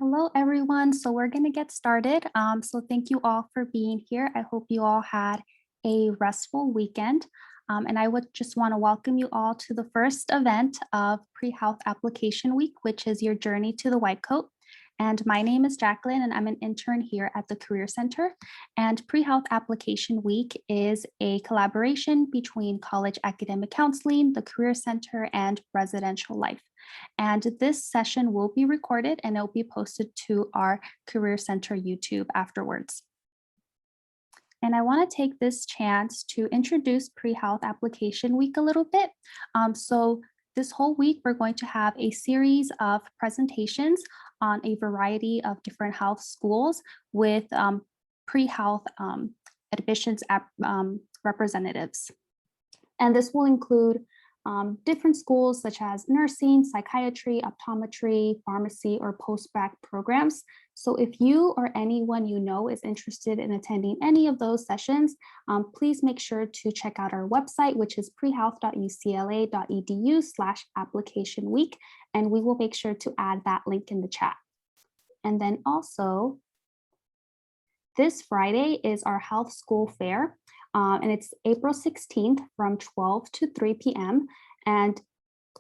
Hello, everyone. So we're going to get started. So thank you all for being here. I hope you all had a restful weekend. And I would just want to welcome you all to the first event of PreHealth Application Week, which is your journey to the white coat. And my name is Jacqueline, and I'm an intern here at the Career Center. And PreHealth Application Week is a collaboration between College Academic Counseling, the Career Center, and Residential Life. And this session will be recorded and it'll be posted to our Career Center YouTube afterwards. And I want to take this chance to introduce PreHealth Application Week a little bit. So this whole week, we're going to have a series of presentations on a variety of different health schools with PreHealth admissions representatives. And this will include different schools such as nursing, psychiatry, optometry, pharmacy, or post-bac programs. So if you or anyone you know is interested in attending any of those sessions, please make sure to check out our website, which is prehealth.ucla.edu/application week, and we will make sure to add that link in the chat. And then also, this Friday is our health school fair. And it's April 16th from 12 to 3 p.m. And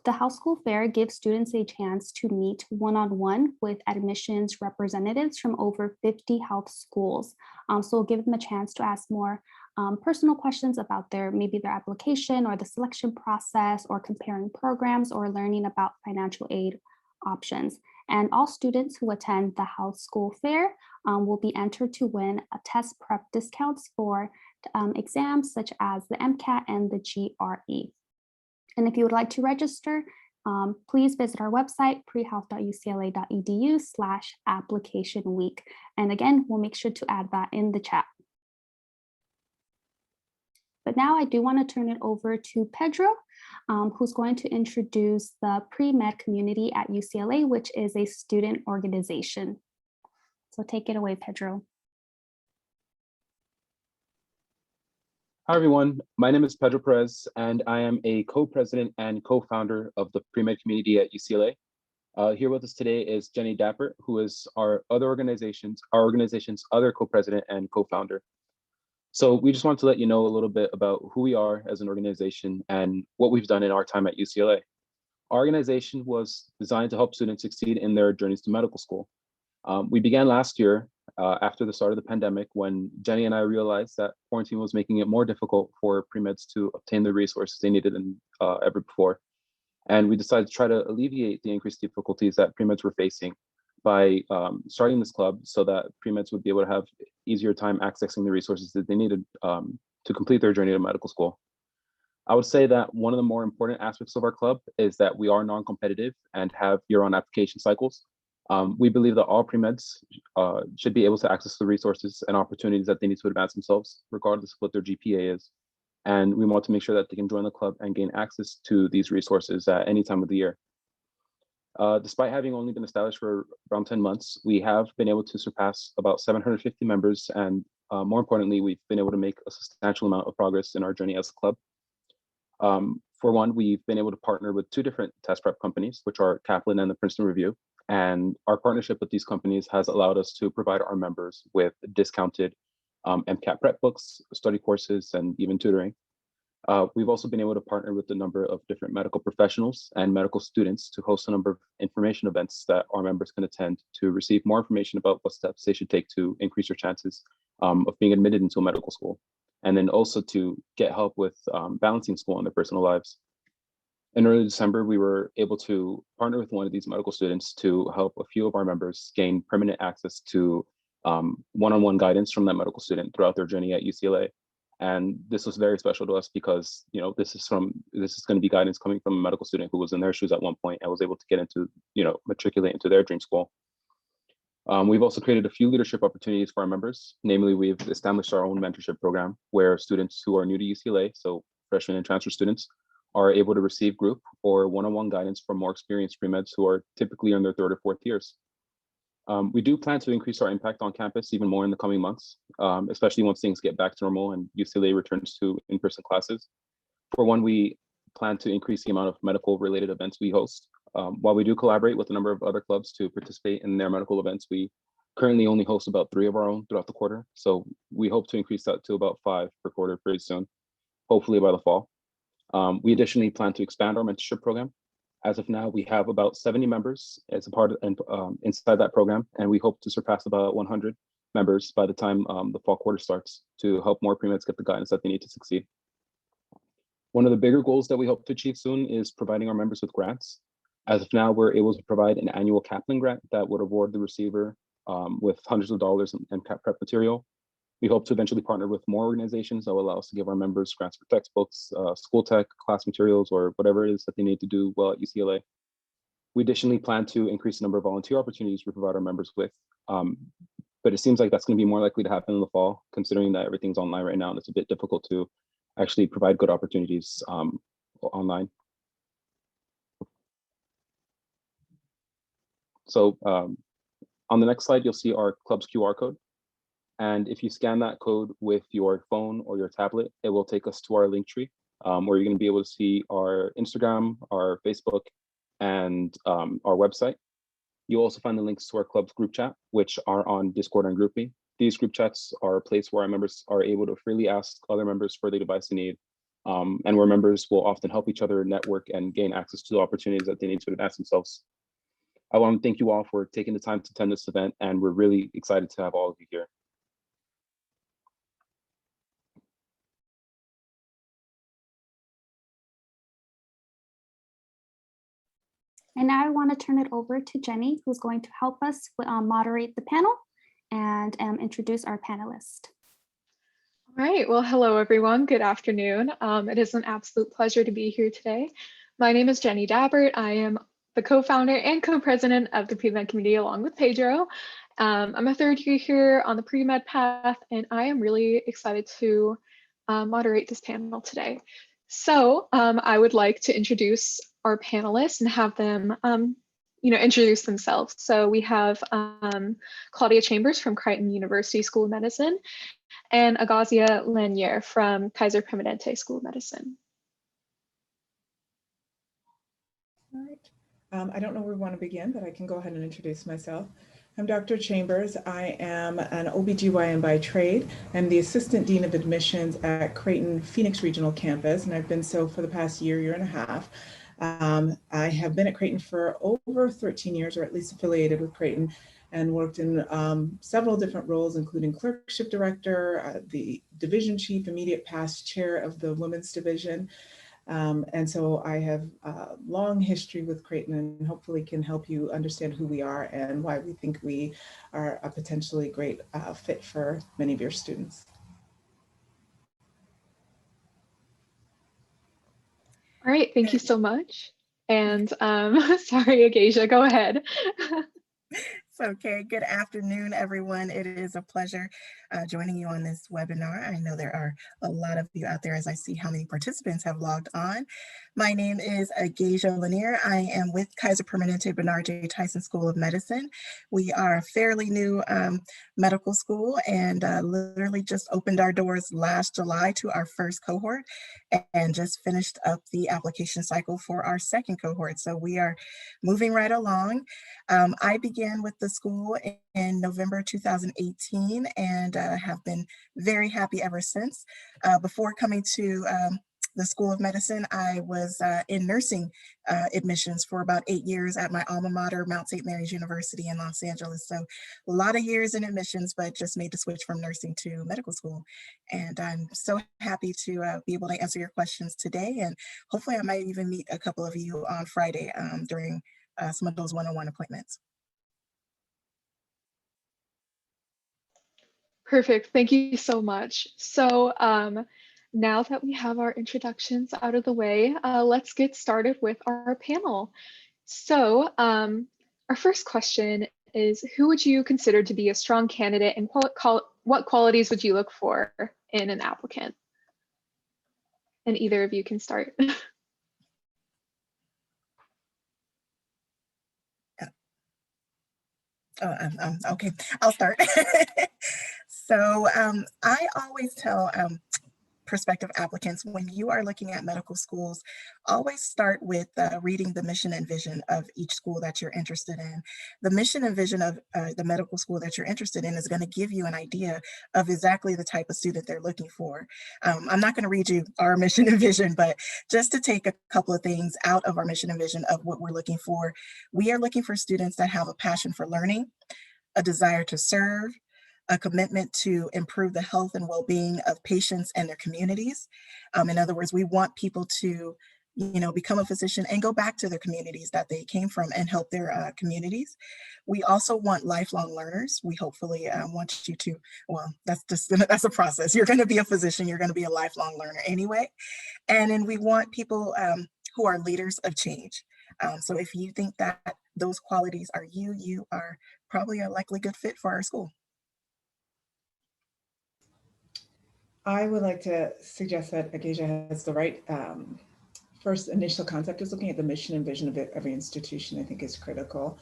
the health school fair gives students a chance to meet one-on-one with admissions representatives from over 50 health schools. So we'll give them a chance to ask more personal questions about maybe their application or the selection process or comparing programs or learning about financial aid options. And all students who attend the health school fair will be entered to win a test prep discounts for exams such as the MCAT and the GRE. And if you would like to register, please visit our website, prehealth.ucla.edu/application week. And again, we'll make sure to add that in the chat. But now I do want to turn it over to Pedro, who's going to introduce the PreMed community at UCLA, which is a student organization. So take it away, Pedro. Hi, everyone. My name is Pedro Perez, and I am a co-president and co-founder of the PreMed community at UCLA. Here with us today is Jenny Dapper, who is our organization's other co-president and co-founder. So we just want to let you know a little bit about who we are as an organization and what we've done in our time at UCLA. Our organization was designed to help students succeed in their journeys to medical school. We began last year after the start of the pandemic, when Jenny and I realized that quarantine was making it more difficult for pre-meds to obtain the resources they needed than ever before. And we decided to try to alleviate the increased difficulties that pre-meds were facing by starting this club so that pre-meds would be able to have easier time accessing the resources that they needed to complete their journey to medical school. I would say that one of the more important aspects of our club is that we are non-competitive and have year-round application cycles. We believe that all pre-meds should be able to access the resources and opportunities that they need to advance themselves, regardless of what their GPA is. And we want to make sure that they can join the club and gain access to these resources at any time of the year. Despite having only been established for around 10 months, we have been able to surpass about 750 members. And more importantly, we've been able to make a substantial amount of progress in our journey as a club. For one, we've been able to partner with two different test prep companies, which are Kaplan and the Princeton Review. And our partnership with these companies has allowed us to provide our members with discounted MCAT prep books, study courses, and even tutoring. We've also been able to partner with a number of different medical professionals and medical students to host a number of information events that our members can attend to receive more information about what steps they should take to increase their chances of being admitted into a medical school, and then also to get help with balancing school and their personal lives. In early December, we were able to partner with one of these medical students to help a few of our members gain permanent access to one-on-one guidance from that medical student throughout their journey at UCLA. And this was very special to us because, this is going to be guidance coming from a medical student who was in their shoes at one point and was able to get into, matriculate into their dream school. We've also created a few leadership opportunities for our members. Namely, we've established our own mentorship program where students who are new to UCLA, so freshmen and transfer students, are able to receive group or one-on-one guidance from more experienced pre-meds who are typically in their third or fourth years. We do plan to increase our impact on campus even more in the coming months, especially once things get back to normal and UCLA returns to in-person classes. For one, we plan to increase the amount of medical related events we host. While we do collaborate with a number of other clubs to participate in their medical events, we currently only host about 3 of our own throughout the quarter. So we hope to increase that to about 5 per quarter pretty soon, hopefully by the fall. We additionally plan to expand our mentorship program. As of now, we have about 70 members as a part of inside that program, and we hope to surpass about 100 members by the time the fall quarter starts to help more pre-meds get the guidance that they need to succeed. One of the bigger goals that we hope to achieve soon is providing our members with grants. As of now, we're able to provide an annual Kaplan grant that would award the receiver with hundreds of dollars in cap prep material. We hope to eventually partner with more organizations that will allow us to give our members grants for textbooks, school tech, class materials, or whatever it is that they need to do well at UCLA. We additionally plan to increase the number of volunteer opportunities we provide our members with. But it seems like that's going to be more likely to happen in the fall, considering that everything's online right now and it's a bit difficult to actually provide good opportunities online. So on the next slide, you'll see our club's QR code. And if you scan that code with your phone or your tablet, it will take us to our link tree, where you're going to be able to see our Instagram, our Facebook, and our website. You'll also find the links to our club's group chat, which are on Discord and GroupMe. These group chats are a place where our members are able to freely ask other members for the advice they need, and where members will often help each other network and gain access to the opportunities that they need to advance themselves. I want to thank you all for taking the time to attend this event, and we're really excited to have all of you here. And now I want to turn it over to Jenny, who's going to help us moderate the panel and introduce our panelists. All right, well, hello everyone, good afternoon. It is an absolute pleasure to be here today. My name is Jenny Dabbert. I am the co-founder and co-president of the PreMed community along with Pedro. I'm a third year here on the PreMed path, and I am really excited to moderate this panel today. So I would like to introduce our panelists and have them introduce themselves. So we have Claudia Chambers from Creighton University School of Medicine and Agazia Lanier from Kaiser Permanente School of Medicine. All right. I don't know where we want to begin, but I can go ahead and introduce myself. I'm Dr. Chambers. I am an OBGYN by trade. I'm the Assistant Dean of Admissions at Creighton Phoenix Regional Campus, and I've been so for the past year and a half. I have been at Creighton for over 13 years, or at least affiliated with Creighton, and worked in several different roles, including clerkship director, the division chief, immediate past chair of the women's division. And so I have a long history with Creighton, and hopefully can help you understand who we are and why we think we are a potentially great fit for many of your students. All right, thank you so much. And sorry, Agasia, go ahead. It's okay. Good afternoon, everyone. It is a pleasure joining you on this webinar. I know there are a lot of you out there as I see how many participants have logged on. My name is Agasia Lanier. I am with Kaiser Permanente Bernard J. Tyson School of Medicine. We are a fairly new medical school and literally just opened our doors last July to our first cohort and just finished up the application cycle for our second cohort. So we are moving right along. I began with the school in November 2018 and have been very happy ever since. Before coming to the School of Medicine, I was in nursing admissions for about 8 years at my alma mater, Mount St. Mary's University in Los Angeles. So a lot of years in admissions, but just made the switch from nursing to medical school. And I'm so happy to be able to answer your questions today. And hopefully I might even meet a couple of you on Friday during some of those one-on-one appointments. Perfect, thank you so much. So now that we have our introductions out of the way, let's get started with our panel. So our first question is, who would you consider to be a strong candidate, and what qualities would you look for in an applicant? And either of you can start. Okay, I'll start. So I always tell prospective applicants, when you are looking at medical schools, always start with reading the mission and vision of each school that you're interested in. The mission and vision of the medical school that you're interested in is going to give you an idea of exactly the type of student they're looking for. I'm not going to read you our mission and vision, but just to take a couple of things out of our mission and vision of what we're looking for, we are looking for students that have a passion for learning, a desire to serve, a commitment to improve the health and well-being of patients and their communities. In other words, we want people to, become a physician and go back to their communities that they came from and help their communities. We also want lifelong learners. We hopefully want you to, well, that's a process. You're going to be a physician. You're going to be a lifelong learner anyway. And then we want people who are leaders of change. So if you think that those qualities are you, you are probably a likely good fit for our school. I would like to suggest that Acacia has the right first initial concept is looking at the mission and vision of every institution, I think is critical.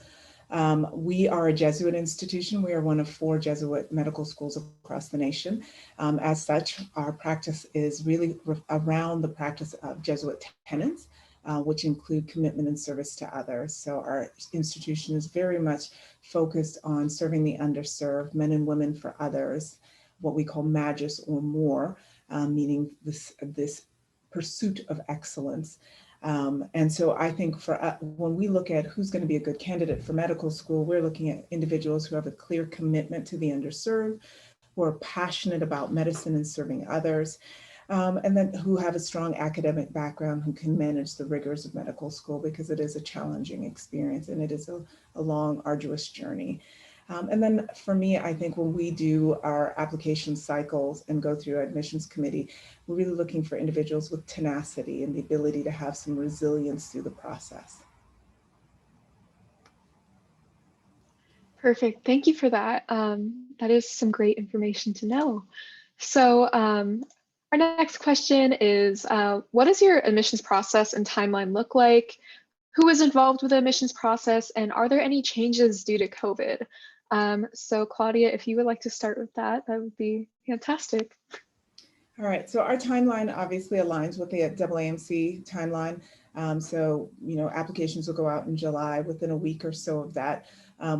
We are a Jesuit institution. We are one of 4 Jesuit medical schools across the nation. As such, our practice is really around the practice of Jesuit tenets, which include commitment and service to others. So our institution is very much focused on serving the underserved, men and women for others, what we call magis or more, meaning this pursuit of excellence. And so I think when we look at who's going to be a good candidate for medical school, we're looking at individuals who have a clear commitment to the underserved, who are passionate about medicine and serving others, and then who have a strong academic background, who can manage the rigors of medical school, because it is a challenging experience and it is a long, arduous journey. And then for me, I think when we do our application cycles and go through our admissions committee, we're really looking for individuals with tenacity and the ability to have some resilience through the process. Perfect. Thank you for that. That is some great information to know. So our next question is, what does your admissions process and timeline look like? Who is involved with the admissions process, and are there any changes due to COVID? So Claudia, if you would like to start with that, that would be fantastic. All right, so our timeline obviously aligns with the AAMC timeline. So, applications will go out in July. Within a week or so of that,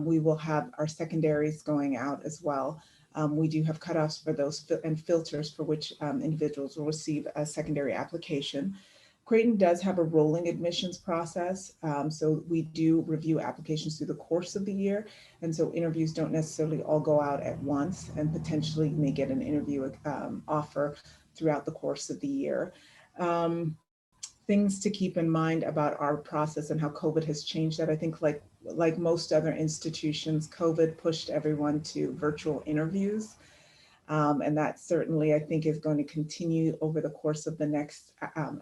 we will have our secondaries going out as well. We do have cutoffs for those and filters for which individuals will receive a secondary application. Creighton does have a rolling admissions process. So we do review applications through the course of the year. And so interviews don't necessarily all go out at once, and potentially you may get an interview offer throughout the course of the year. Things to keep in mind about our process and how COVID has changed that. I think like most other institutions, COVID pushed everyone to virtual interviews. And that certainly, I think, is going to continue over the course of the next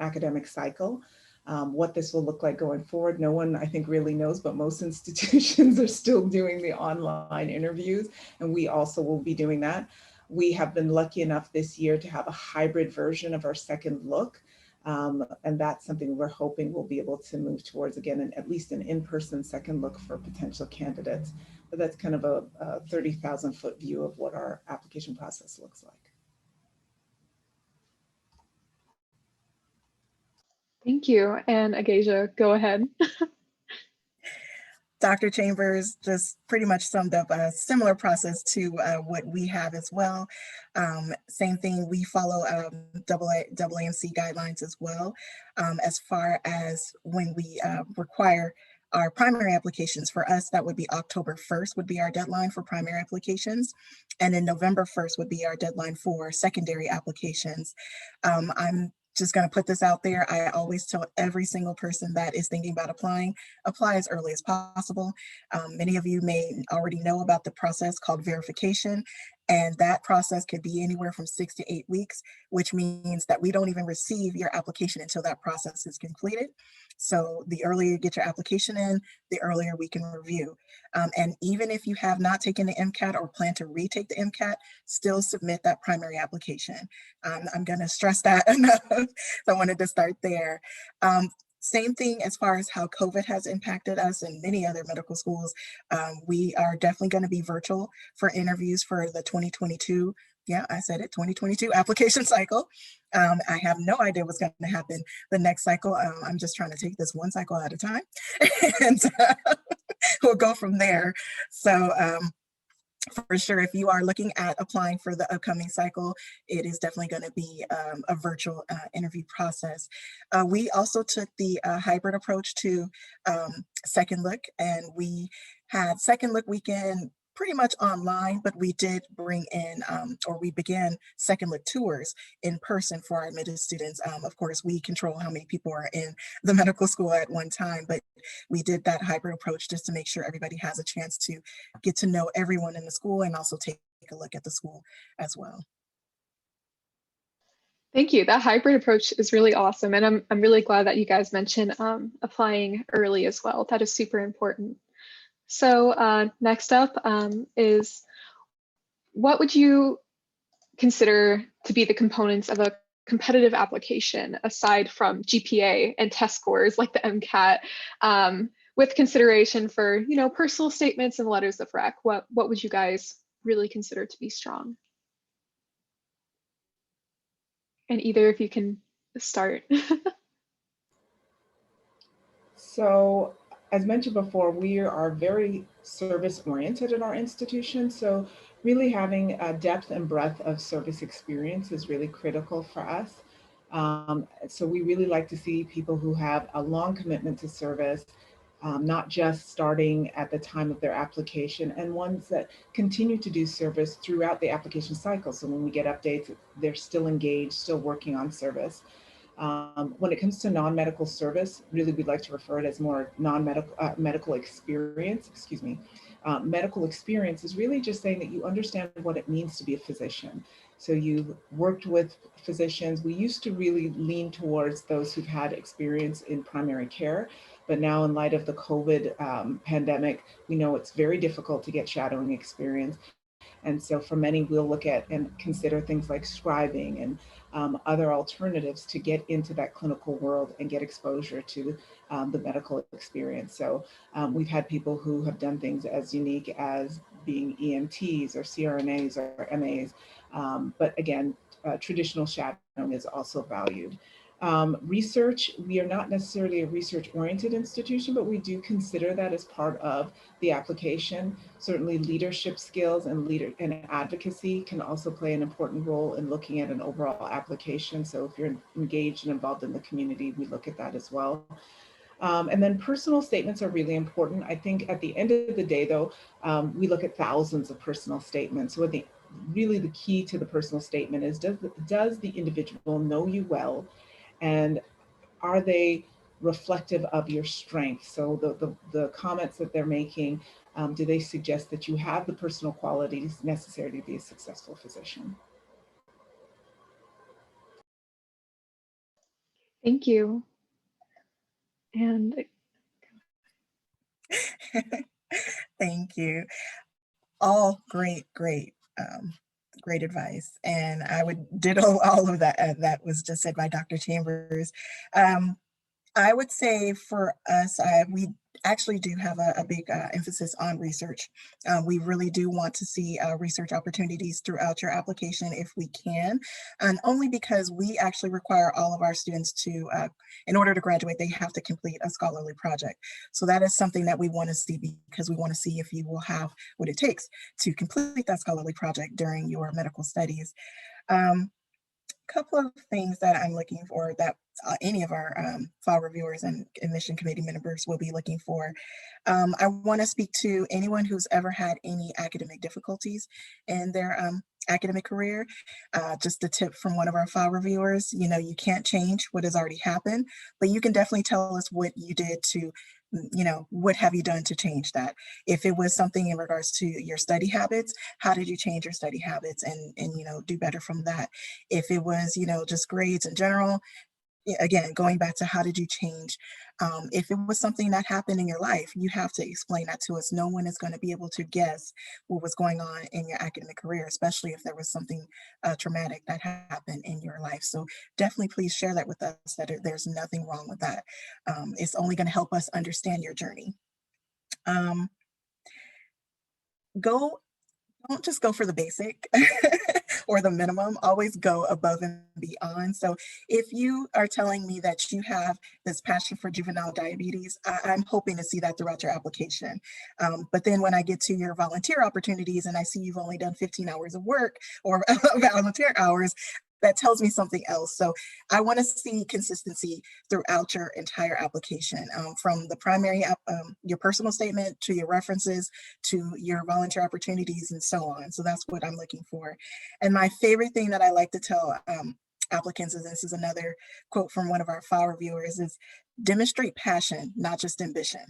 academic cycle. What this will look like going forward, no one, I think, really knows, but most institutions are still doing the online interviews, and we also will be doing that. We have been lucky enough this year to have a hybrid version of our second look. And that's something we're hoping we'll be able to move towards again, and at least an in-person second look for potential candidates. But that's kind of a 30,000-foot view of what our application process looks like. Thank you. And Agasia, go ahead. Dr. Chambers just pretty much summed up a similar process to what we have as well. Same thing, we follow AAMC guidelines as well, as far as when we require our primary applications. For us, that would be October 1st would be our deadline for primary applications. And then November 1st would be our deadline for secondary applications. I'm just going to put this out there. I always tell every single person that is thinking about applying, apply as early as possible. Many of you may already know about the process called verification, and that process could be anywhere from 6 to 8 weeks, which means that we don't even receive your application until that process is completed. So the earlier you get your application in, the earlier we can review. And even if you have not taken the MCAT or plan to retake the MCAT, still submit that primary application. I'm going to stress that enough. So I wanted to start there. Same thing as far as how COVID has impacted us and many other medical schools. We are definitely going to be virtual for interviews for the 2022 Yeah, I said it, 2022 application cycle. I have no idea what's going to happen the next cycle. I'm just trying to take this one cycle at a time, and we'll go from there. So for sure, if you are looking at applying for the upcoming cycle, it is definitely going to be a virtual interview process. We also took the hybrid approach to Second Look, and we had Second Look weekend pretty much online, but we did bring in, or we began Second Look tours in person for our admitted students. Of course, we control how many people are in the medical school at one time, but we did that hybrid approach just to make sure everybody has a chance to get to know everyone in the school and also take a look at the school as well. Thank you. That hybrid approach is really awesome. And I'm really glad that you guys mentioned applying early as well. That is super important. So next up is, what would you consider to be the components of a competitive application aside from GPA and test scores like the MCAT, with consideration for, you know, personal statements and letters of rec? What would you guys really consider to be strong? And either if you can start. So, as mentioned before, we are very service oriented in our institution. So really having a depth and breadth of service experience is really critical for us. So we really like to see people who have a long commitment to service, not just starting at the time of their application, and ones that continue to do service throughout the application cycle. So when we get updates, they're still engaged, still working on service. When it comes to non-medical service, really we'd like to refer it as more non-medical medical experience, excuse me. Medical experience is really just saying that you understand what it means to be a physician. So you've worked with physicians. We used to really lean towards those who've had experience in primary care, but now in light of the COVID pandemic, we know it's very difficult to get shadowing experience. And so for many, we'll look at and consider things like scribing and other alternatives to get into that clinical world and get exposure to the medical experience. So we've had people who have done things as unique as being EMTs or CRNAs or MAs. But again, traditional shadowing is also valued. Research, we are not necessarily a research-oriented institution, but we do consider that as part of the application. Certainly leadership skills and advocacy can also play an important role in looking at an overall application. So if you're engaged and involved in the community, we look at that as well. And then personal statements are really important. I think at the end of the day, though, we look at thousands of personal statements. So really the key to the personal statement is, does the individual know you well? And are they reflective of your strengths? So the comments that they're making, do they suggest that you have the personal qualities necessary to be a successful physician? Thank you. And Thank you. All great, great advice. And I would ditto all of that that was just said by Dr. Chambers. I would say for us, we actually do have a big emphasis on research. We really do want to see research opportunities throughout your application if we can, and only because we actually require all of our students to, in order to graduate, they have to complete a scholarly project. So that is something that we want to see, because we want to see if you will have what it takes to complete that scholarly project during your medical studies. Couple of things that I'm looking for that any of our file reviewers and admission committee members will be looking for. I want to speak to anyone who's ever had any academic difficulties in their academic career. Just a tip from one of our file reviewers, you know, you can't change what has already happened, but you can definitely tell us what you did to, you know, what have you done to change that? If it was something in regards to your study habits, how did you change your study habits and you know, do better from that? If it was, you know, just grades in general, again, going back to how did you change? If it was something that happened in your life, you have to explain that to us. No one is going to be able to guess what was going on in your academic career, especially if there was something traumatic that happened in your life. So definitely please share that with us, that there's nothing wrong with that. It's only going to help us understand your journey. Don't just go for the basic. or the minimum, always go above and beyond. So if you are telling me that you have this passion for juvenile diabetes, I'm hoping to see that throughout your application. But then when I get to your volunteer opportunities and I see you've only done 15 hours of work or volunteer hours, that tells me something else. So I want to see consistency throughout your entire application, from the primary, your personal statement to your references to your volunteer opportunities and so on. So that's what I'm looking for. And my favorite thing that I like to tell applicants, and this is another quote from one of our file reviewers, is demonstrate passion, not just ambition.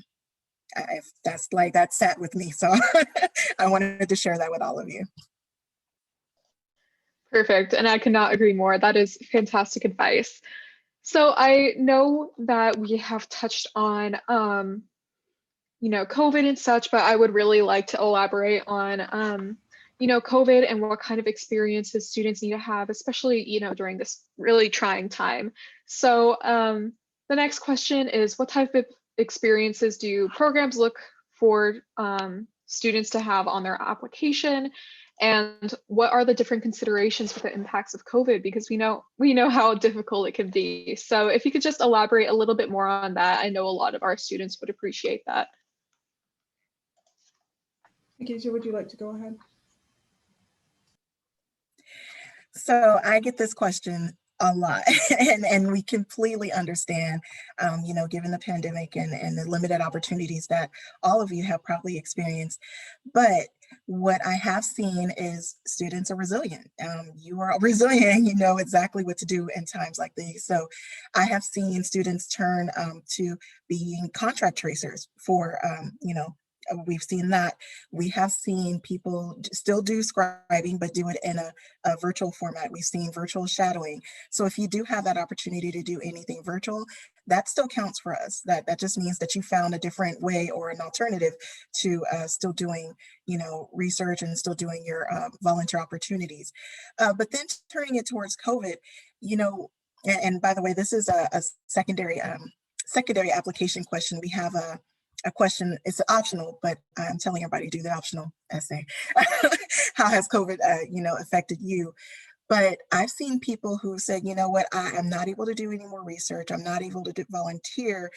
That sat with me. So I wanted to share that with all of you. Perfect. And I cannot agree more. That is fantastic advice. So I know that we have touched on, COVID and such, but I would really like to elaborate on, COVID and what kind of experiences students need to have, especially, during this really trying time. So the next question is, what type of experiences do programs look for students to have on their application? And what are the different considerations for the impacts of COVID? Because we know how difficult it can be. So if you could just elaborate a little bit more on that, I know a lot of our students would appreciate that. Keisha, would you like to go ahead? So I get this question a lot, and we completely understand, given the pandemic and the limited opportunities that all of you have probably experienced. But what I have seen is students are resilient. You are resilient, you know exactly what to do in times like these. So I have seen students turn to being contract tracers for, we've seen that. We have seen people still do scribing, but do it in a virtual format. We've seen virtual shadowing. So if you do have that opportunity to do anything virtual, that still counts for us. That just means that you found a different way or an alternative to still doing, research and still doing your volunteer opportunities. But then turning it towards COVID, and by the way, this is a secondary application question. We have a question, it's optional, but I'm telling everybody to do the optional essay. How has COVID, affected you? But I've seen people who said, you know what, I'm not able to do any more research. I'm not able to volunteer,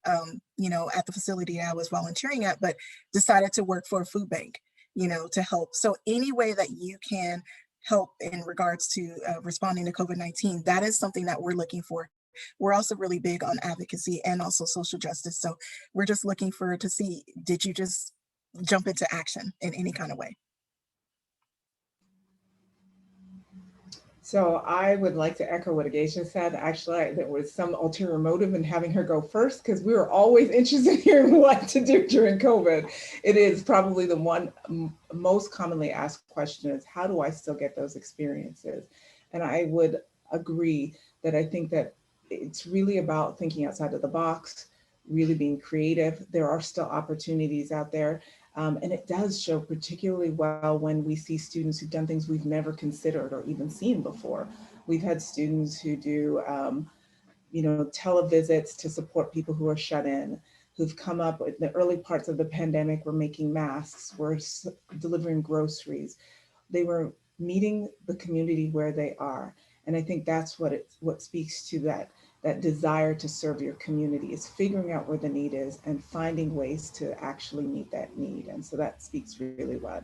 at the facility I was volunteering at, but decided to work for a food bank, to help. So any way that you can help in regards to responding to COVID-19, that is something that we're looking for. We're also really big on advocacy and also social justice. So we're just looking to see, did you just jump into action in any kind of way? So I would like to echo what Agasha said. Actually, there was some ulterior motive in having her go first because we were always interested in hearing what to do during COVID. It is probably the one most commonly asked question is, how do I still get those experiences? And I would agree that I think that it's really about thinking outside of the box, really being creative. There are still opportunities out there. And it does show particularly well when we see students who've done things we've never considered or even seen before. We've had students who do, televisits to support people who are shut in, who've come up with the early parts of the pandemic, were making masks, were delivering groceries. They were meeting the community where they are. And I think that's what speaks to that desire to serve your community, is figuring out where the need is and finding ways to actually meet that need. And so that speaks really well.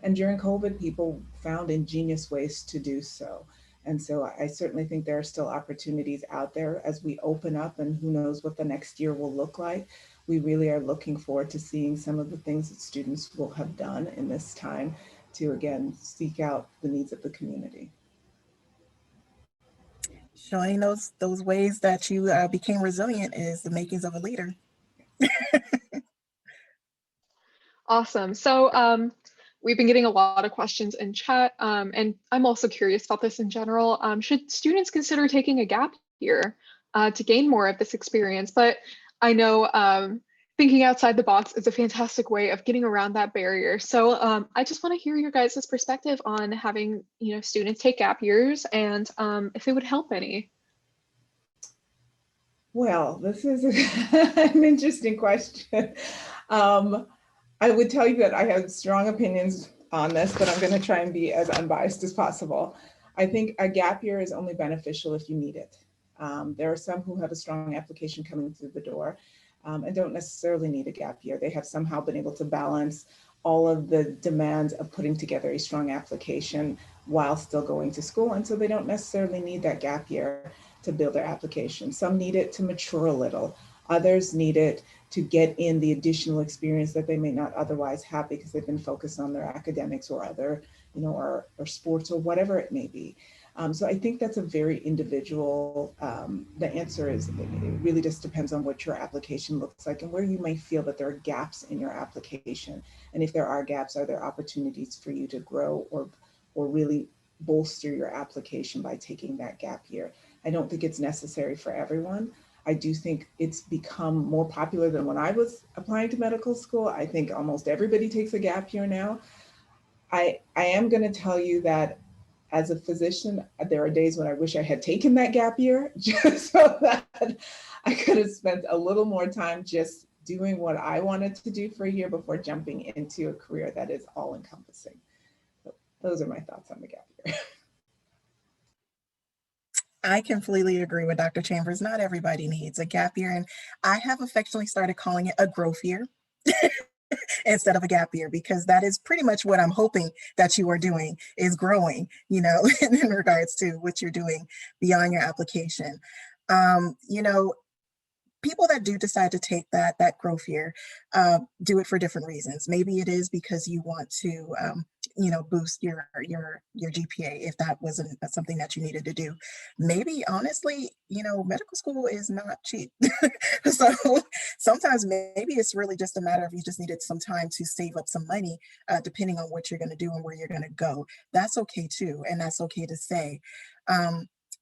And during COVID, people found ingenious ways to do so. And so I certainly think there are still opportunities out there as we open up, and who knows what the next year will look like. We really are looking forward to seeing some of the things that students will have done in this time to, again, seek out the needs of the community. Showing those ways that you became resilient is the makings of a leader. Awesome. So we've been getting a lot of questions in chat, and I'm also curious about this in general. Should students consider taking a gap year to gain more of this experience? But I know thinking outside the box is a fantastic way of getting around that barrier. So I just want to hear your guys' perspective on having students take gap years, and if it would help any. Well, this is an interesting question. I would tell you that I have strong opinions on this, but I'm going to try and be as unbiased as possible. I think a gap year is only beneficial if you need it. There are some who have a strong application coming through the door and don't necessarily need a gap year. They have somehow been able to balance all of the demands of putting together a strong application while still going to school. And so they don't necessarily need that gap year to build their application. Some need it to mature a little. Others need it to get in the additional experience that they may not otherwise have because they've been focused on their academics or other, or sports or whatever it may be. So I think that's a very individual, the answer is, it really just depends on what your application looks like and where you may feel that there are gaps in your application. And if there are gaps, are there opportunities for you to grow or really bolster your application by taking that gap year? I don't think it's necessary for everyone. I do think it's become more popular than when I was applying to medical school. I think almost everybody takes a gap year now. I am going to tell you that as a physician, there are days when I wish I had taken that gap year just so that I could have spent a little more time just doing what I wanted to do for a year before jumping into a career that is all encompassing. So those are my thoughts on the gap year. I completely agree with Dr. Chambers. Not everybody needs a gap year, and I have affectionately started calling it a growth year instead of a gap year, because that is pretty much what I'm hoping that you are doing, is growing, in regards to what you're doing beyond your application. People that do decide to take that growth year do it for different reasons. Maybe it is because you want to boost your GPA, if that wasn't something that you needed to do. Maybe honestly, medical school is not cheap. So sometimes maybe it's really just a matter of you just needed some time to save up some money, depending on what you're going to do and where you're going to go. That's okay too, and that's okay to say.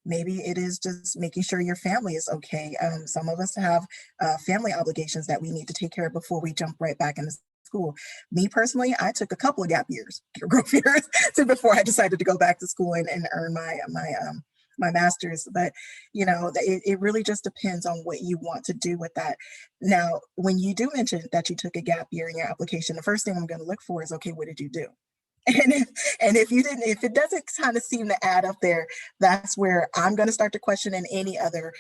Maybe it is just making sure your family is okay. Some of us have family obligations that we need to take care of before we jump right back into school. Me personally, I took a couple of gap years, growth years, before I decided to go back to school and earn my master's. But it really just depends on what you want to do with that. Now, when you do mention that you took a gap year in your application, the first thing I'm going to look for is, okay, what did you do? And if it doesn't kind of seem to add up there, that's where I'm going to start to question, and any other,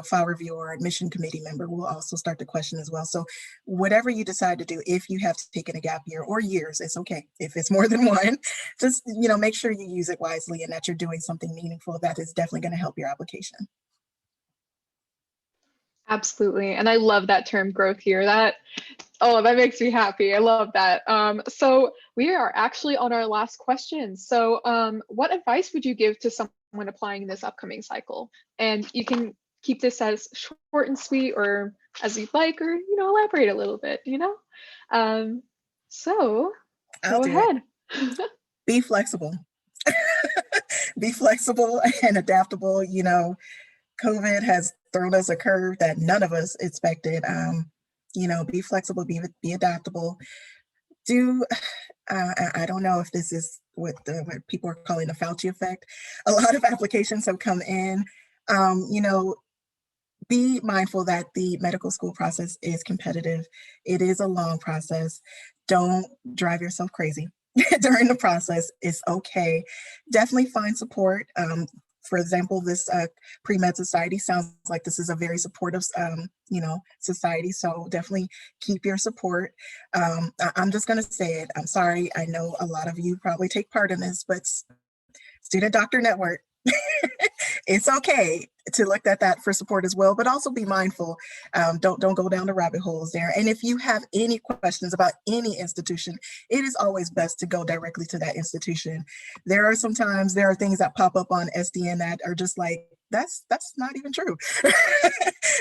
file review or admission committee member will also start to question as well. So whatever you decide to do, if you have taken a gap year or years, it's okay. If it's more than one, just, make sure you use it wisely and that you're doing something meaningful that is definitely going to help your application. Absolutely. And I love that term, growth year. That makes me happy. I love that. So we are actually on our last question. So what advice would you give to someone applying this upcoming cycle? And you can keep this as short and sweet, or as you'd like, or, elaborate a little bit, So go ahead. Be flexible. Be flexible and adaptable. COVID has thrown us a curve that none of us expected. Be flexible, be adaptable. I don't know if this is what people are calling the Fauci effect. A lot of applications have come in. Be mindful that the medical school process is competitive. It is a long process. Don't drive yourself crazy during the process. It's okay. Definitely find support. For example, this PreMed Society sounds like this is a very supportive, society. So definitely keep your support. I'm just going to say it. I'm sorry. I know a lot of you probably take part in this, but Student Doctor Network, it's okay to look at that for support as well, but also be mindful. Don't go down the rabbit holes there. And if you have any questions about any institution, it is always best to go directly to that institution. There are things that pop up on SDN that are just like, that's not even true.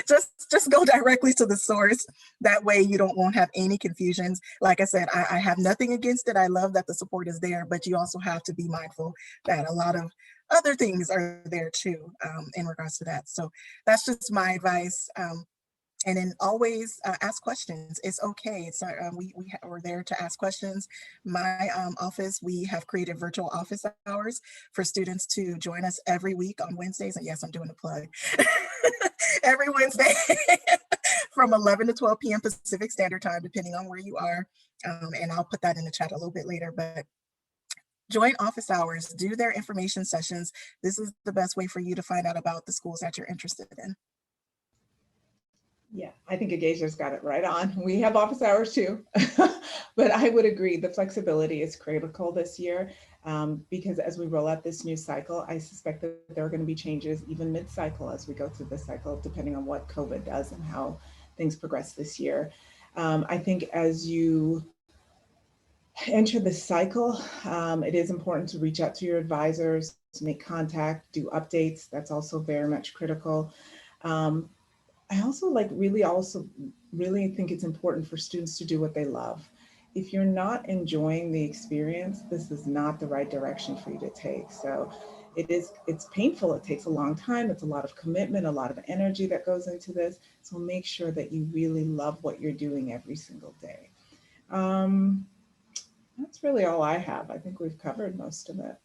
just go directly to the source. That way you won't have any confusions. Like I said, I have nothing against it. I love that the support is there, but you also have to be mindful that a lot of other things are there too, in regards to that. So that's just my advice. And then always ask questions. It's okay. It's we're there to ask questions. My office, we have created virtual office hours for students to join us every week on Wednesdays. And yes, I'm doing a plug. Every Wednesday from 11 to 12 p.m. Pacific Standard Time, depending on where you are. And I'll put that in the chat a little bit later. But join office hours, do their information sessions. This is the best way for you to find out about the schools that you're interested in. Yeah, I think Agasia's got it right on. We have office hours too, but I would agree the flexibility is critical this year because as we roll out this new cycle, I suspect that there are going to be changes even mid-cycle as we go through the cycle, depending on what COVID does and how things progress this year. I think as you enter the cycle, it is important to reach out to your advisors, to make contact, do updates. That's also very much critical. I also really think it's important for students to do what they love. If you're not enjoying the experience, this is not the right direction for you to take. So it's painful. It takes a long time. It's a lot of commitment, a lot of energy that goes into this. So make sure that you really love what you're doing every single day. That's really all I have. I think we've covered most of it.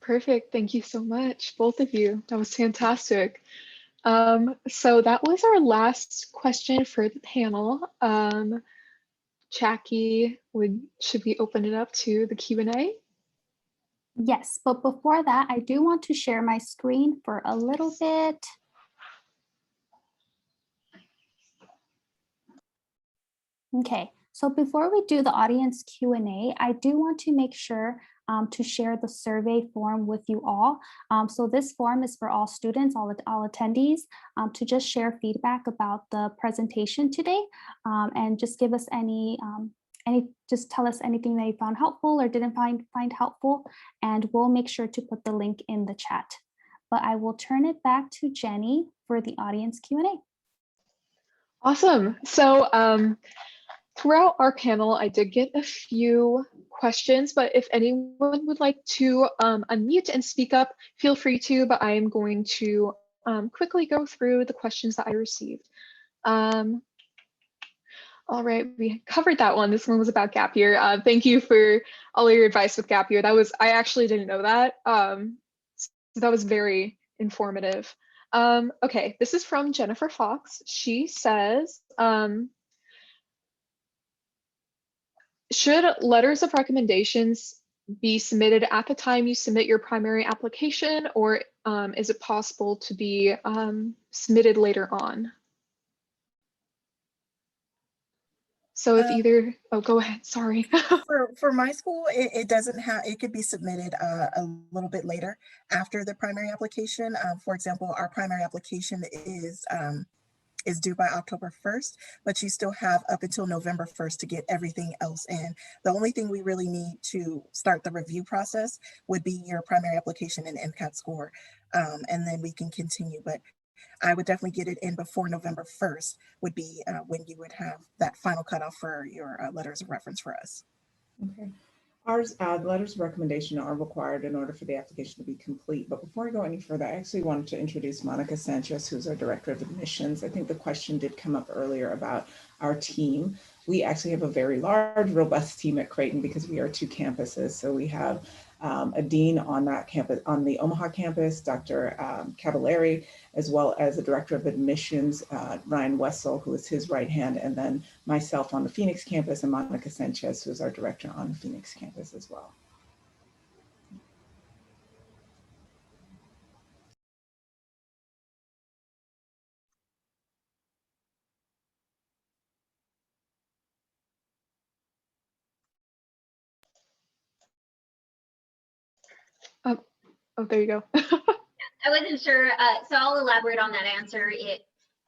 Perfect. Thank you so much, both of you. That was fantastic. So that was our last question for the panel. Jackie, should we open it up to the Q&A? Yes, but before that, I do want to share my screen for a little bit. Okay, so before we do the audience Q&A, I do want to make sure to share the survey form with you all. So this form is for all students, all attendees, to just share feedback about the presentation today and just give us just tell us anything that you found helpful or didn't find helpful, and we'll make sure to put the link in the chat. But I will turn it back to Jenny for the audience Q&A. Awesome. So throughout our panel, I did get a few questions, but if anyone would like to unmute and speak up, feel free to, but I am going to quickly go through the questions that I received. All right, we covered that one. This one was about gap year. Thank you for all your advice with gap year. I actually didn't know that. So that was very informative. Okay, this is from Jennifer Fox. She says, should letters of recommendations be submitted at the time you submit your primary application, or is it possible to be submitted later on? So if either, oh, go ahead, sorry. For my school, it doesn't have, it could be submitted a little bit later after the primary application. For example, our primary application is due by October 1st, but you still have up until November 1st to get everything else in. The only thing we really need to start the review process would be your primary application and MCAT score, and then we can continue. But I would definitely get it in before November 1st would be when you would have that final cutoff for your letters of reference for us. Okay. Ours, letters of recommendation are required in order for the application to be complete. But before I go any further, I actually wanted to introduce Monica Sanchez, who's our Director of Admissions. I think the question did come up earlier about our team. We actually have a very large, robust team at Creighton because we are 2 campuses. So we have a dean on that campus, on the Omaha campus, Dr. Cavallari, as well as a Director of Admissions, Ryan Wessel, who is his right hand, and then myself on the Phoenix campus, and Monica Sanchez, who is our director on the Phoenix campus as well. Oh, there you go. I wasn't sure, so I'll elaborate on that answer. It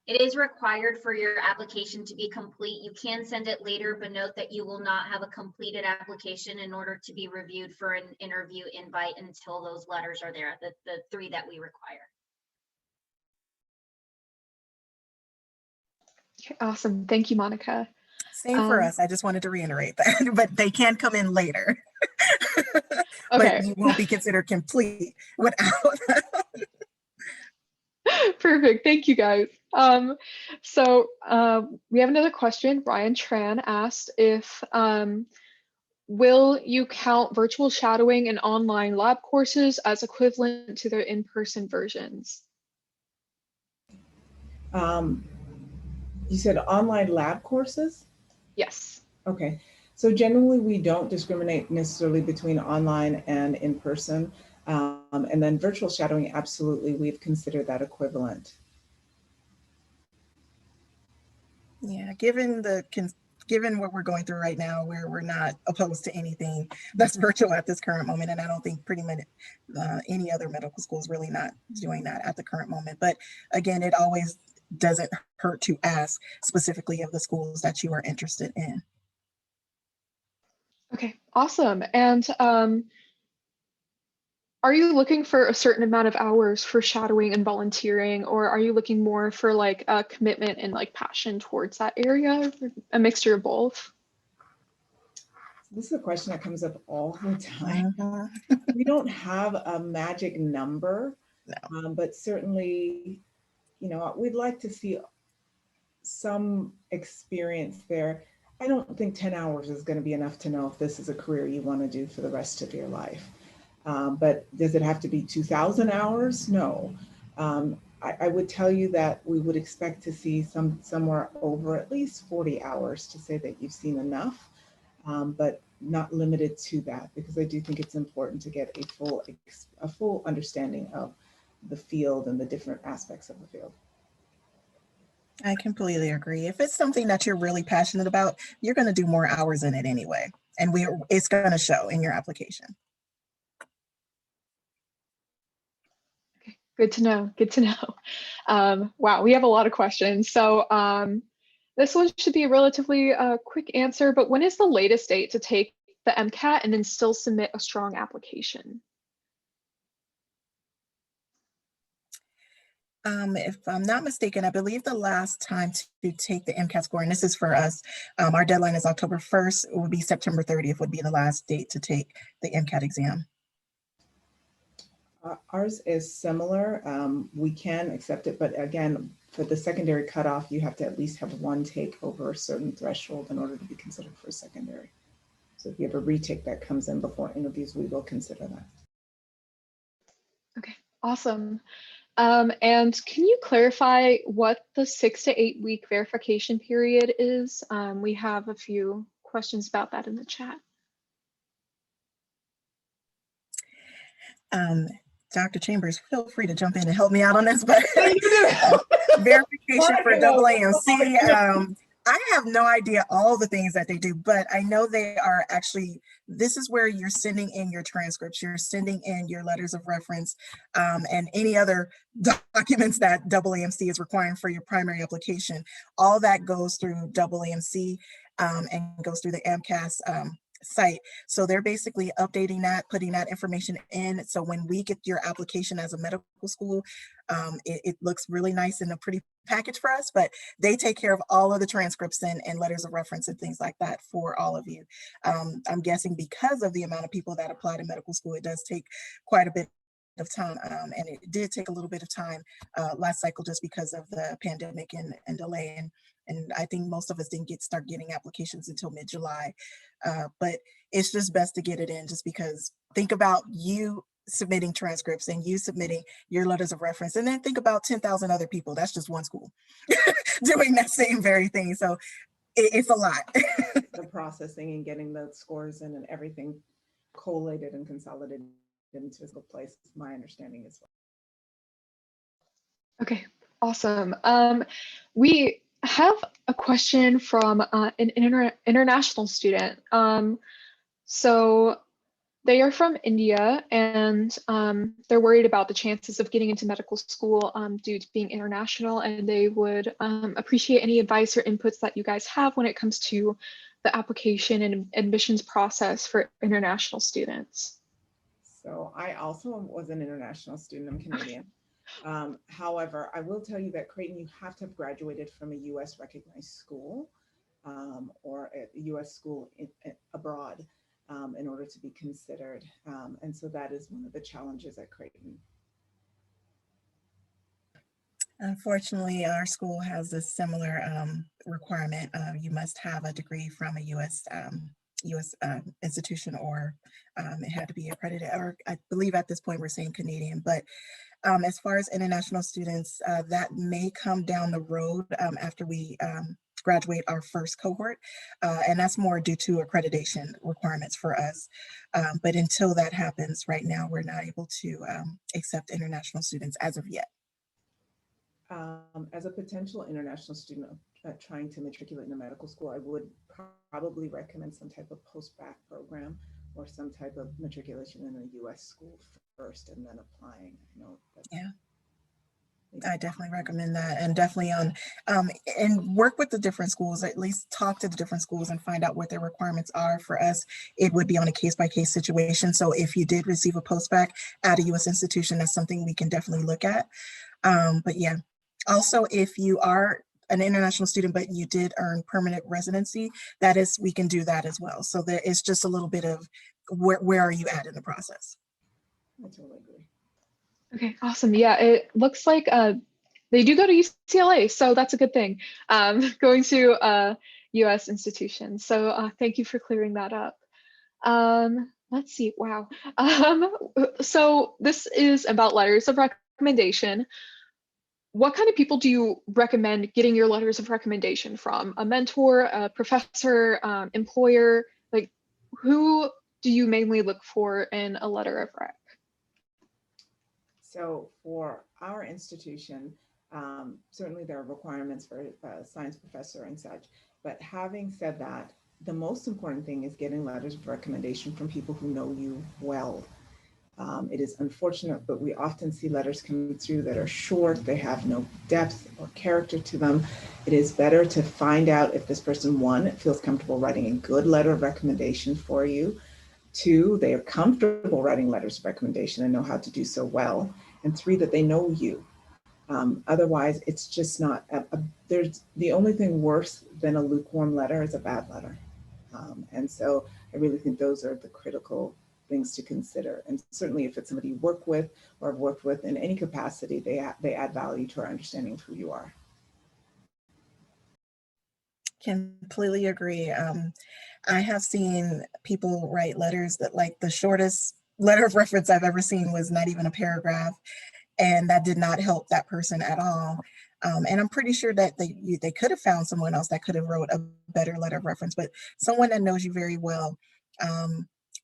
is required for your application to be complete. You can send it later, but note that you will not have a completed application in order to be reviewed for an interview invite until those letters are there, the 3 that we require. Okay, awesome. Thank you, Monica. Same for us. I just wanted to reiterate that, but they can come in later. Okay. But you won't be considered complete without. Perfect. Thank you, guys. So we have another question. Ryan Tran asked if will you count virtual shadowing and online lab courses as equivalent to the in-person versions? You said online lab courses? Yes. Okay. So generally, we don't discriminate necessarily between online and in person. And then virtual shadowing, absolutely, we've considered that equivalent. Yeah, given what we're going through right now, where we're not opposed to anything that's virtual at this current moment, and I don't think pretty much any other medical school is really not doing that at the current moment. But again, it always doesn't hurt to ask specifically of the schools that you are interested in. Okay, awesome. And are you looking for a certain amount of hours for shadowing and volunteering, or are you looking more for like a commitment and like passion towards that area, or a mixture of both? This is a question that comes up all the time. Mhm. We don't have a magic number, No. but certainly, we'd like to see some experience there. I don't think 10 hours is going to be enough to know if this is a career you want to do for the rest of your life. But does it have to be 2,000 hours? No. I would tell you that we would expect to see somewhere over at least 40 hours to say that you've seen enough, but not limited to that, because I do think it's important to get a full understanding of the field and the different aspects of the field. I completely agree. If it's something that you're really passionate about, you're going to do more hours in it anyway, and it's going to show in your application. Okay, good to know. Good to know. Wow, we have a lot of questions. So this one should be a relatively quick answer, but when is the latest date to take the MCAT and then still submit a strong application? If I'm not mistaken, I believe the last time to take the MCAT score, and this is for us, our deadline is October 1st. It would be September 30th would be the last date to take the MCAT exam. Ours is similar. We can accept it, but again, for the secondary cutoff, you have to at least have one take over a certain threshold in order to be considered for a secondary. So if you have a retake that comes in before interviews, we will consider that. Okay, awesome. And can you clarify what the 6 to 8 week verification period is? We have a few questions about that in the chat. Dr. Chambers, feel free to jump in and help me out on this, but verification for AAMC. I have no idea all the things that they do, but I know they are actually, this is where you're sending in your transcripts, you're sending in your letters of reference, and any other documents that AAMC is requiring for your primary application. All that goes through AAMC and goes through the AMCAS site. So they're basically updating that, putting that information in. So when we get your application as a medical school, it looks really nice and a pretty package for us, but they take care of all of the transcripts and letters of reference and things like that for all of you. I'm guessing because of the amount of people that apply to medical school, it does take quite a bit of time, and it did take a little bit of time last cycle just because of the pandemic and delay, and I think most of us didn't start getting applications until mid-July, but it's just best to get it in, just because think about you submitting transcripts and you submitting your letters of reference, and then think about 10,000 other people. That's just one school doing that same very thing. So it's a lot. The processing and getting the scores in and everything collated and consolidated into a single place is my understanding as well. Okay, awesome. We have a question from an international student. So they are from India, and they're worried about the chances of getting into medical school due to being international, and they would appreciate any advice or inputs that you guys have when it comes to the application and admissions process for international students. So I also was an international student. I'm Canadian. However, I will tell you that Creighton, you have to have graduated from a US recognized school or a US school abroad in order to be considered. And so that is one of the challenges at Creighton. Unfortunately, our school has a similar requirement. You must have a degree from a US institution, or it had to be accredited, or I believe at this point we're saying Canadian. But as far as international students, that may come down the road after we graduate our first cohort, and that's more due to accreditation requirements for us. But until that happens, right now, we're not able to accept international students as of yet. As a potential international student trying to matriculate in a medical school, I would probably recommend some type of post-bac program or some type of matriculation in a US school first and then applying. I know that's, yeah. I definitely recommend that, and definitely on and work with the different schools, at least talk to the different schools and find out what their requirements are. For us, it would be on a case-by-case situation. So if you did receive a post-bac at a US institution, that's something we can definitely look at. But yeah, also if you are an international student, but you did earn permanent residency, that is, we can do that as well. So there is just a little bit of where are you at in the process? I totally agree. Okay, awesome. Yeah, it looks like they do go to UCLA, so that's a good thing. Going to US institutions. So thank you for clearing that up. Let's see, wow. So this is about letters of recommendation. What kind of people do you recommend getting your letters of recommendation from? A mentor, a professor, employer? Like, who do you mainly look for in a letter of rec? So for our institution, certainly there are requirements for a science professor and such, but having said that, the most important thing is getting letters of recommendation from people who know you well. It is unfortunate, but we often see letters coming through that are short, they have no depth or character to them. It is better to find out if this person, one, feels comfortable writing a good letter of recommendation for you. Two, they are comfortable writing letters of recommendation and know how to do so well. And three, that they know you. Otherwise, it's just not, there's the only thing worse than a lukewarm letter is a bad letter. And so I really think those are the critical things to consider. And certainly if it's somebody you work with or have worked with in any capacity, they add value to our understanding of who you are. Completely agree. I have seen people write letters that, like, the shortest letter of reference I've ever seen was not even a paragraph, and that did not help that person at all. And I'm pretty sure that they could have found someone else that could have wrote a better letter of reference, but someone that knows you very well.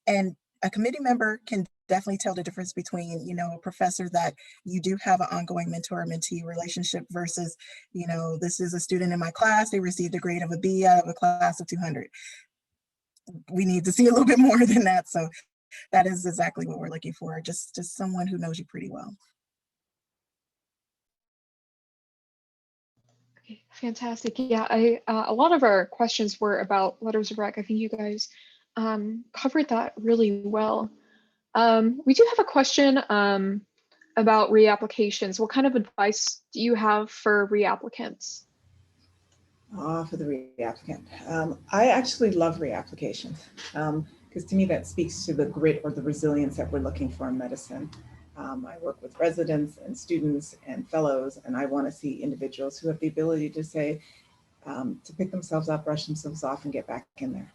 And a committee member can definitely tell the difference between, you know, a professor that you do have an ongoing mentor-mentee relationship versus, you know, this is a student in my class, they received a grade of a B out of a class of 200. We need to see a little bit more than that. So that is exactly what we're looking for, just someone who knows you pretty well. Okay, fantastic. Yeah, a lot of our questions were about letters of rec. I think you guys covered that really well. We do have a question about reapplications. What kind of advice do you have for reapplicants? For the reapplicant. I actually love reapplications because to me that speaks to the grit or the resilience that we're looking for in medicine. I work with residents and students and fellows, and I want to see individuals who have the ability to say, to pick themselves up, brush themselves off, and get back in there.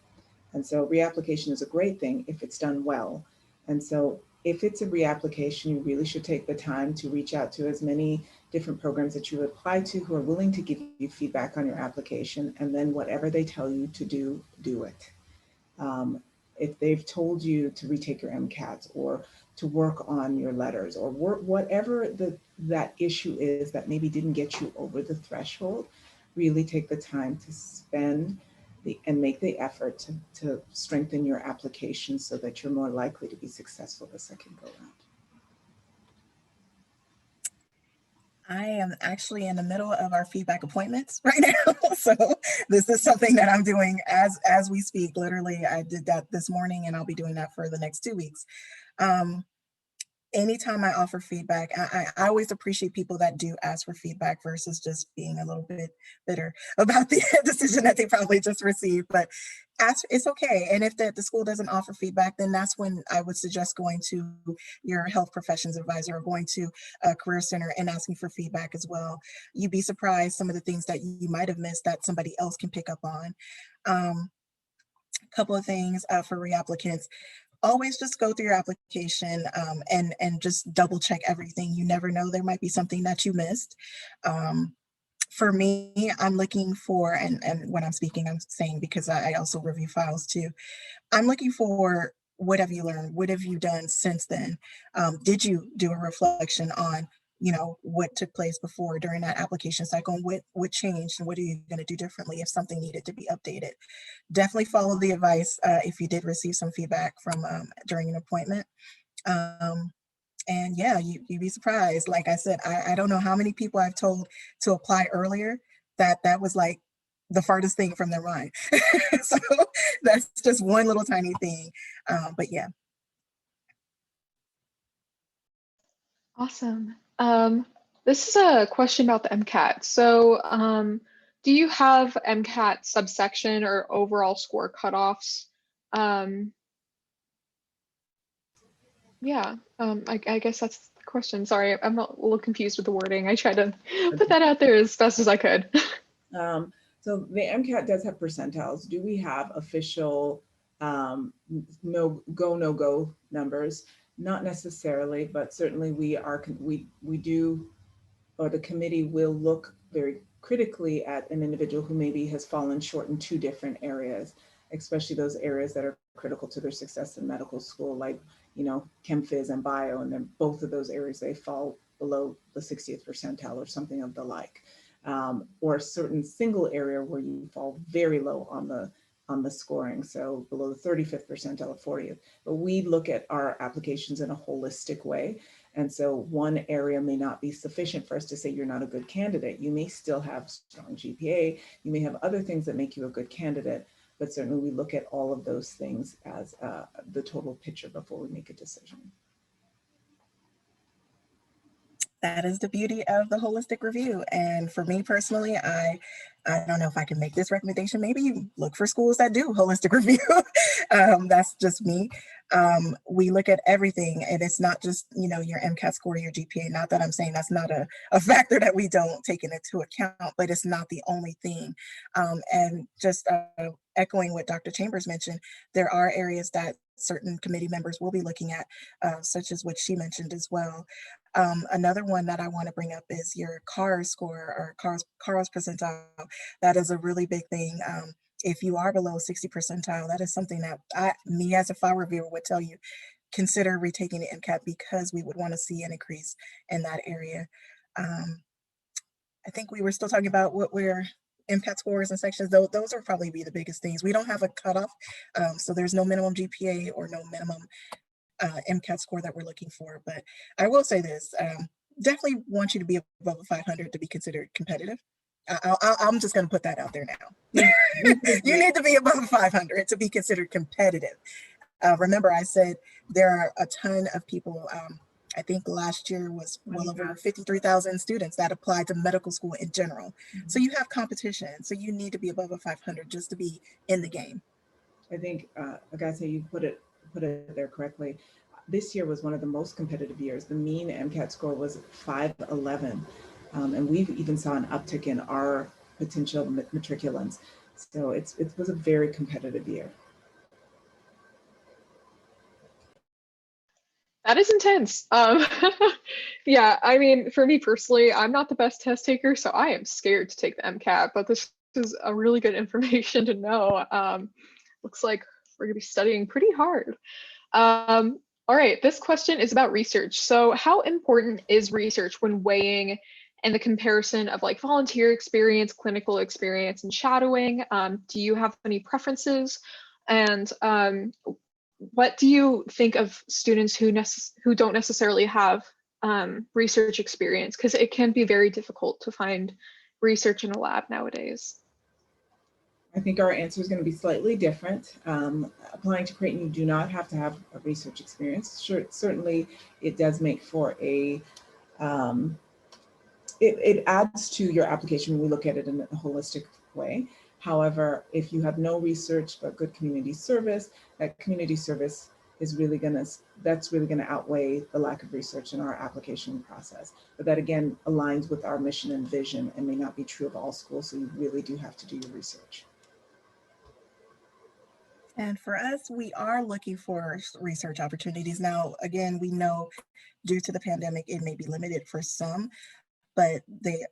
And so reapplication is a great thing if it's done well. And so if it's a reapplication, you really should take the time to reach out to as many different programs that you apply to who are willing to give you feedback on your application, and then whatever they tell you to do, do it. If they've told you to retake your MCATs or to work on your letters or whatever that issue is that maybe didn't get you over the threshold, really take the time to spend and make the effort to strengthen your application so that you're more likely to be successful the second go round. I am actually in the middle of our feedback appointments right now. So this is something that I'm doing as we speak. Literally, I did that this morning and I'll be doing that for the next 2 weeks. Anytime I offer feedback, I always appreciate people that do ask for feedback versus just being a little bit bitter about the decision that they probably just received. But it's okay. And if the school doesn't offer feedback, then that's when I would suggest going to your health professions advisor or going to a career center and asking for feedback as well. You'd be surprised some of the things that you might have missed that somebody else can pick up on. A couple of things for reapplicants. Always just go through your application and just double check everything. You never know, there might be something that you missed. For me, I'm looking for, and when I'm speaking, I'm saying because I also review files too. I'm looking for, what have you learned? What have you done since then? Did you do a reflection on, what took place before during that application cycle, and what changed, and what are you going to do differently if something needed to be updated? Definitely follow the advice if you did receive some feedback from during an appointment. Um, and yeah, you'd be surprised. Like I said, I don't know how many people I've told to apply earlier that was like the farthest thing from their mind. So that's just one little tiny thing. But yeah. Awesome. This is a question about the MCAT. So, do you have MCAT subsection or overall score cutoffs? Yeah, I guess that's the question. Sorry, I'm a little confused with the wording. I tried to put that out there as best as I could. So the MCAT does have percentiles. Do we have official no-go numbers? Not necessarily, but certainly we do, or the committee will look very critically at an individual who maybe has fallen short in two different areas, especially those areas that are critical to their success in medical school, like, chem phys and bio, and then both of those areas, they fall below the 60th percentile or something of the like. Or a certain single area where you fall very low on the scoring, so below the 35th percentile or 40th. But we look at our applications in a holistic way. And so one area may not be sufficient for us to say you're not a good candidate. You may still have strong GPA. You may have other things that make you a good candidate, but certainly we look at all of those things as the total picture before we make a decision. That is the beauty of the holistic review. And for me personally, I don't know if I can make this recommendation. Maybe you look for schools that do holistic review. That's just me. We look at everything, and it's not just, your MCAT score, your GPA. Not that I'm saying that's not a factor that we don't take into account, but it's not the only thing. And just echoing what Dr. Chambers mentioned, there are areas that certain committee members will be looking at, such as what she mentioned as well. Another one that I want to bring up is your CARS score, or CARS percentile. That is a really big thing. If you are below 60 percentile, that is something that me as a file reviewer would tell you, consider retaking the MCAT, because we would want to see an increase in that area. I think we were still talking about what we're MCAT scores and sections, though. Those are probably be the biggest things. We don't have a cutoff, so there's no minimum GPA or no minimum MCAT score that we're looking for. But I will say this, definitely want you to be above a 500 to be considered competitive. I'm just going to put that out there now. You need to be above 500 to be considered competitive. Remember, I said there are a ton of people. I think last year was well over 53,000 students that applied to medical school in general. Mm-hmm. So you have competition. So you need to be above a 500 just to be in the game. I think, like I say, you put it there correctly. This year was one of the most competitive years. The mean MCAT score was 511. And we've even saw an uptick in our potential matriculants. So it was a very competitive year. That is intense. Yeah, I mean, for me personally, I'm not the best test taker, so I am scared to take the MCAT, but this is a really good information to know. Looks like we're gonna be studying pretty hard. All right, this question is about research. So how important is research when weighing and the comparison of like volunteer experience, clinical experience, and shadowing? Do you have any preferences? And what do you think of students who don't necessarily have research experience? Because it can be very difficult to find research in a lab nowadays. I think our answer is going to be slightly different. Applying to Creighton, you do not have to have a research experience. Sure, certainly, it does make for a, it adds to your application when we look at it in a holistic way. However, if you have no research but good community service, that community service is really that's really gonna outweigh the lack of research in our application process. But that again aligns with our mission and vision and may not be true of all schools, so you really do have to do your research. And for us, we are looking for research opportunities. Now, again, we know due to the pandemic, it may be limited for some, but the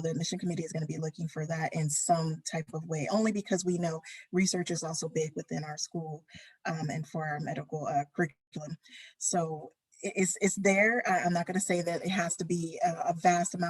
admission committee is going to be looking for that in some type of way, only because we know research is also big within our school and for our medical curriculum. So it's there. I'm not going to say that it has to be a vast amount